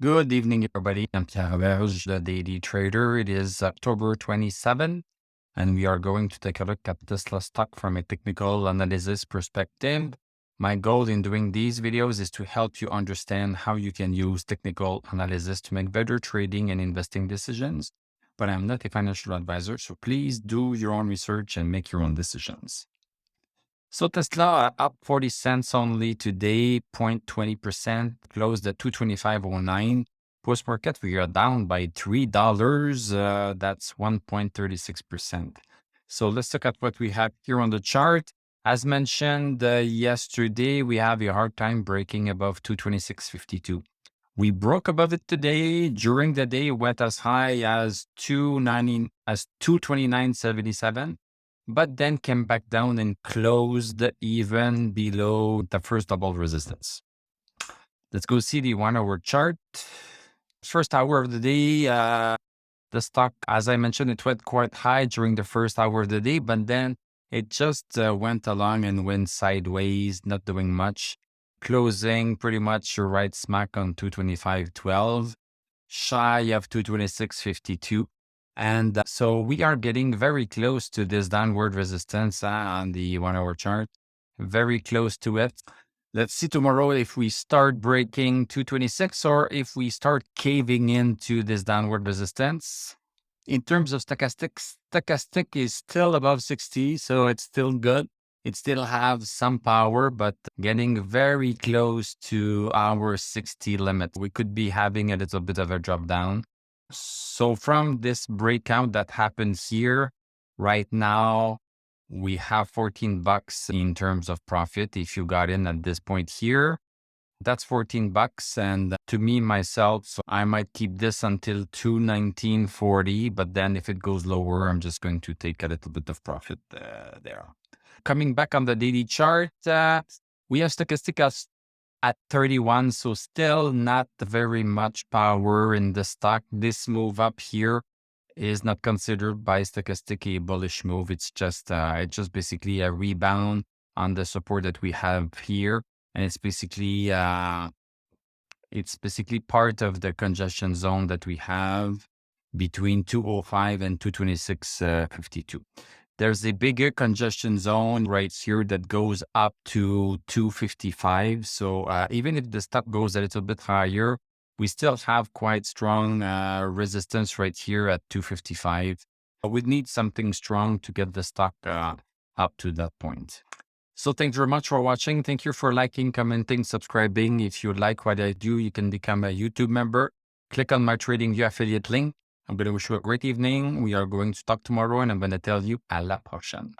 Good evening, everybody. I'm Tahawej, the daily trader. It is October 27, and we are going to take a look at Tesla stock from a technical analysis perspective. My goal in doing these videos is to help you understand how you can use technical analysis to make better trading and investing decisions. But I'm not a financial advisor, so please do your own research and make your own decisions. So Tesla up 40 cents only today, 0.20%, closed at 225.09. Post market, we are down by $3. That's 1.36%. So let's look at what we have here on the chart. As mentioned yesterday, we have a hard time breaking above 226.52. We broke above it today. During the day, went as high as 229.77, but then came back down and closed even below the first double resistance. Let's go see the 1 hour chart. First hour of the day, the stock, as I mentioned, it went quite high during the first hour of the day, but then it just went along and went sideways, not doing much. Closing pretty much right smack on 225.12, shy of 226.52. And so we are getting very close to this downward resistance on the 1 hour chart, very close to it. Let's see tomorrow if we start breaking 226 or if we start caving into this downward resistance. In terms of stochastic is still above 60, so it's still good. It still has some power, but getting very close to our 60 limit. We could be having a little bit of a drop down. So from this breakout that happens here, right now, we have $14 in terms of profit. If you got in at this point here, that's $14. And to me, myself, so I might keep this until 219.40. But then if it goes lower, I'm just going to take a little bit of profit there. Coming back on the daily chart, we have stochastic at 31. So still not very much power in the stock. This move up here is not considered by stochastic a bullish move. It's just basically a rebound on the support that we have here, and it's basically part of the congestion zone that we have between 205 and 226.52. There's a bigger congestion zone right here that goes up to 255. So even if the stock goes a little bit higher, we still have quite strong resistance right here at 255. We need something strong to get the stock up to that point. So thanks very much for watching. Thank you for liking, commenting, subscribing. If you like what I do, you can become a YouTube member. Click on my TradingView affiliate link. I'm going to wish you a great evening. We are going to talk tomorrow, and I'm going to tell you à la prochaine.